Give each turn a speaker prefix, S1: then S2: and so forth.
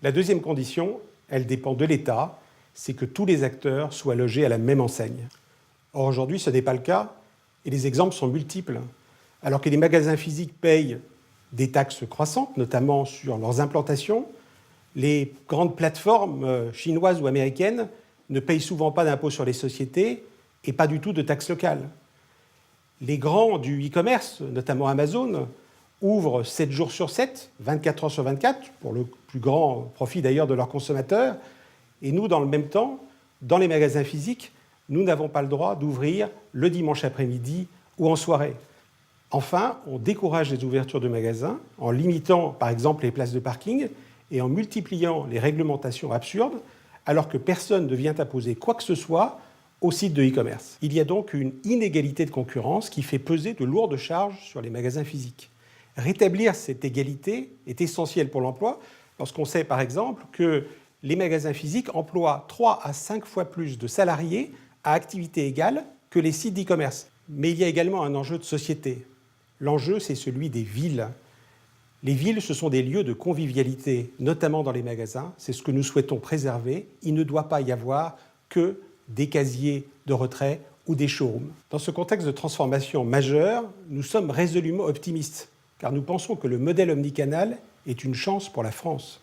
S1: La deuxième condition, elle dépend de l'État, c'est que tous les acteurs soient logés à la même enseigne. Or, aujourd'hui, ce n'est pas le cas, et les exemples sont multiples. Alors que les magasins physiques payent des taxes croissantes, notamment sur leurs implantations, les grandes plateformes chinoises ou américaines ne payent souvent pas d'impôt sur les sociétés et pas du tout de taxes locales. Les grands du e-commerce, notamment Amazon, ouvrent 7 jours sur 7, 24 heures sur 24, pour le plus grand profit d'ailleurs de leurs consommateurs. Et nous, dans le même temps, dans les magasins physiques, nous n'avons pas le droit d'ouvrir le dimanche après-midi ou en soirée. Enfin, on décourage les ouvertures de magasins en limitant, par exemple, les places de parking et en multipliant les réglementations absurdes, alors que personne ne vient imposer quoi que ce soit aux sites de e-commerce. Il y a donc une inégalité de concurrence qui fait peser de lourdes charges sur les magasins physiques. Rétablir cette égalité est essentiel pour l'emploi, lorsqu'on sait, par exemple, que les magasins physiques emploient 3 à 5 fois plus de salariés à activité égale que les sites d'e-commerce. Mais il y a également un enjeu de société. L'enjeu, c'est celui des villes. Les villes, ce sont des lieux de convivialité, notamment dans les magasins. C'est ce que nous souhaitons préserver. Il ne doit pas y avoir que des casiers de retrait ou des showrooms. Dans ce contexte de transformation majeure, nous sommes résolument optimistes, car nous pensons que le modèle omnicanal est une chance pour la France.